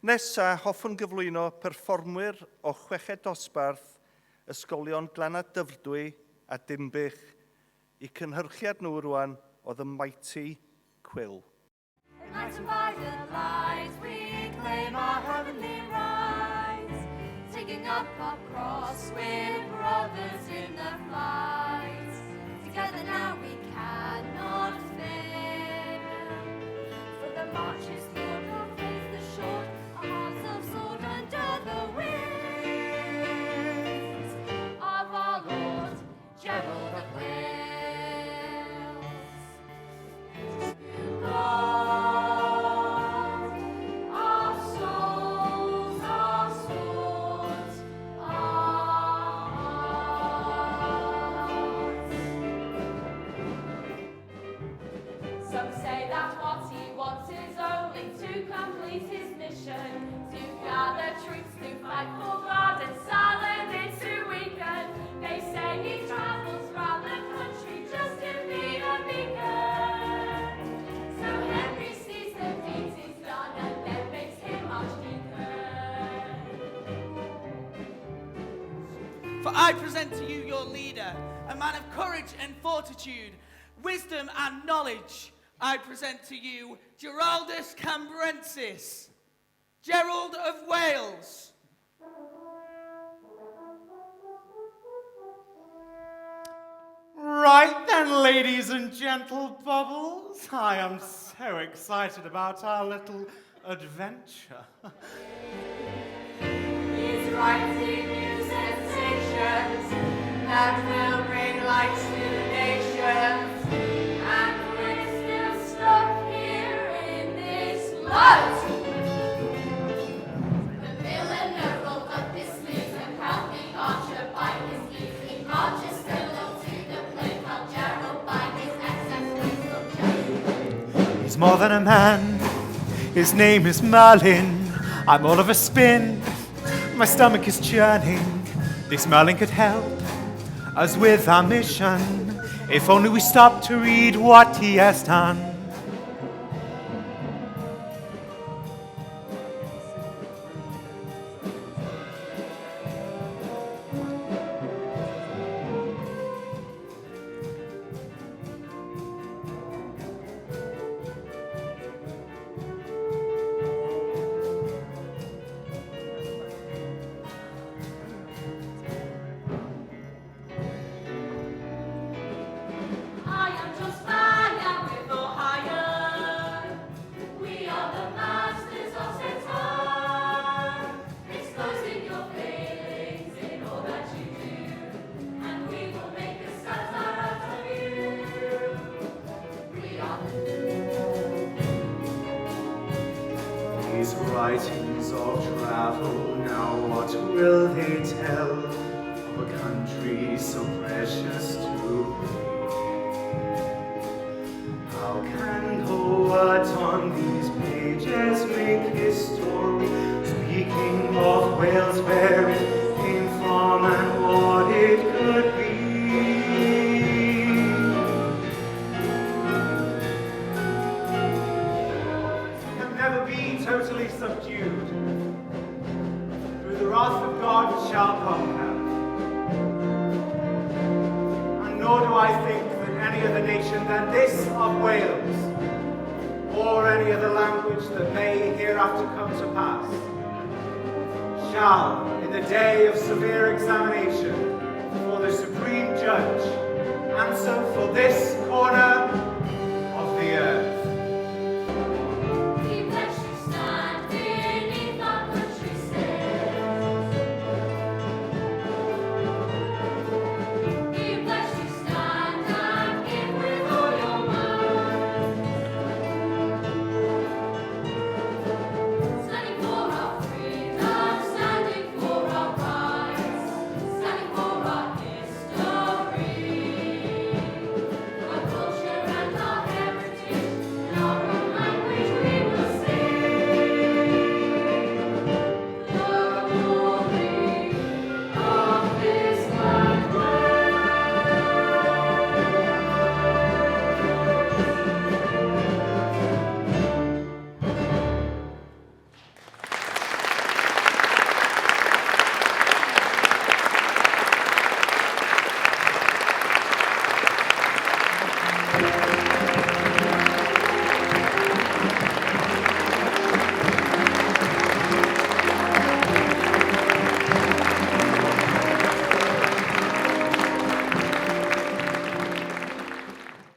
Nesa, hoffwn gyflwyno perfformwyr o chweched dosbarth ysgolion Glanad Dyfrdwy a Dimbych I cynhyrchiad nhw rwan o The Mighty Quill. Enlightened by the light, we claim our heavenly rights, taking up our cross with brothers in the flight. Together now we cannot fail, for the march is Lord, our faith the short, our hearts of sword under the wings of our Lord, Gerald of Wales. Some say that what he wants is only to complete his mission, to gather troops to fight for God and Saladin to weaken. They say he travels round the country just to be a beacon. So Henry sees the deeds he's done and then makes him archdeacon. For I present to you your leader, a man of courage and fortitude, wisdom and knowledge. I present to you Geraldus Cambrensis, Gerald of Wales. Right then, ladies and gentle bubbles, I am so excited about our little adventure. He's writing new sensations that will bring light to nations. And we're still stuck here in this light. The villain rolled up his sleeves and proudly archer by his knees. He marches still to the plain, while Gerald by his accent wings. He's more than a man, his name is Merlin. I'm all of a spin, my stomach is churning. This Merlin could help us with our mission, if only we stop to read what he has done. I am just fire with no higher. We are the masters of Satan, exposing your failings in all that you do, and we will make a satire out of you. We are These writings of travel, now what will they tell of a country so precious to me? How can the words on these pages make his story, speaking of Wales, where it came from and what it could be? Can never be totally subdued. Through the wrath of God shall come hell. And nor do I think that any other nation than this of Wales, or any other language that may hereafter come to pass, shall, in the day of severe examination, before the Supreme Judge, answer for this